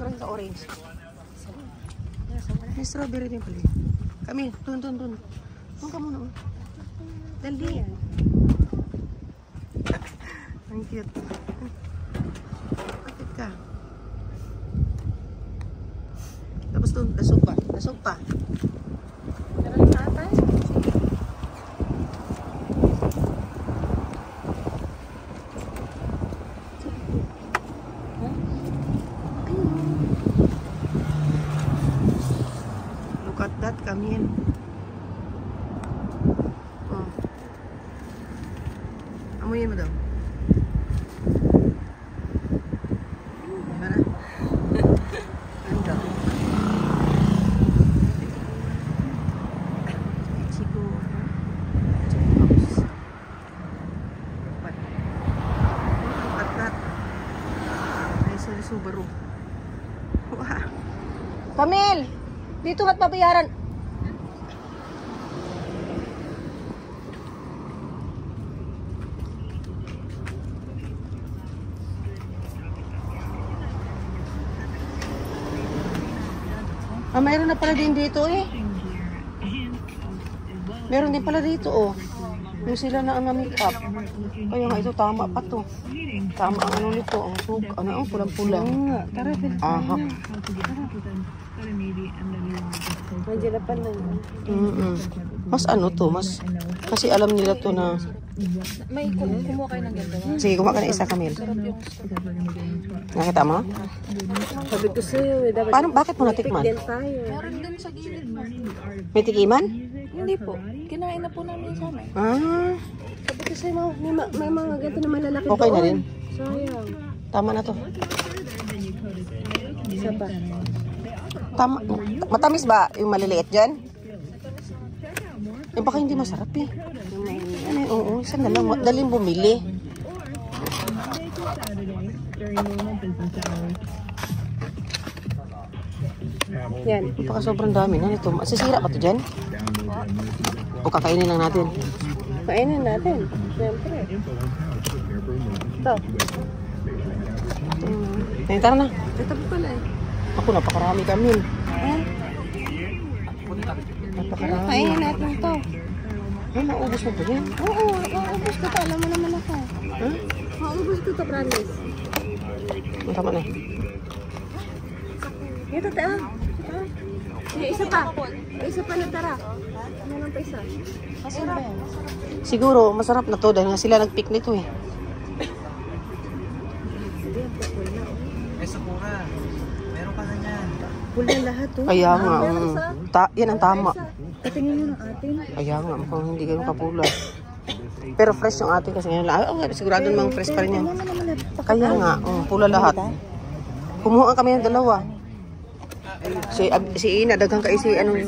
masarap sa orange. May strawberry din pala. Kami, dun. Dun ka muna. Dali. Ang cute. Bakit ka? Tapos dun, lasog pa. Meron na ata? Look at that, Camille. Oh. Amuyin mo daw. Para. Ganda. Ichigo. House. Look at that. Nice Subaru. Wow. Camille! Dito nga't babayaran. Mayroon na pala din dito eh. Meron din pala dito oh. Yung sila na ang make up. Kaya nga ito tama pa to. Tama ang ano nito. Ang sug. Ano ang pulang-pulang. Tara, Aha. Nandiyan na pala. Mas ano to, mas kasi alam nila to na May kumuha kayo ng ganda. sige, kumain ka na isa, Camille. Nakita mo? Sabi ko sa'yo, dapat Paano, bakit mo natikman? din tayo. Meron din sa gilid mo. May tikiman? Hindi po. Kinain na po namin sana. Ah, Sabi ko sa'yo, may mga ganito na malalaki okay na rin. Sayang. Tama na to. Isa pa. Tama. Matamis ba yung maliliit dyan? Eh baka hindi masarap eh. Ano, oo, isa na lang. Daling bumili. Yan. Baka sobrang dami na nito. Masisira ba ito dyan? O kakainin lang natin? Kainin natin. Siyempre. Ito. Eh, tara na. Ito po pala eh. Ako, napakarami kami. Kainin natin ito. Eh, maubos mo ba yan? Oo, maubos ko ito. Alam mo naman ako. Ha? Maubos ko ito, promise. Tama na. Ito, ito. May isa pa. May isa pa na tara. Ano lang pa isa? Masarap. Siguro, masarap na to dahil nga sila nag-pick nito eh. May sakura. Meron ka na yan. Full na lahat to. Kaya nga, yan ang tama. Patingin nyo ng atin. Kaya nga, mukhang hindi ganun kapula. Pero fresh yung atin kasi ngayon. Sigurado namang fresh pa rin yan. Kaya nga, pula lahat. Kumuha kami ng dalawa. Si Ina, daghang kaisi, anong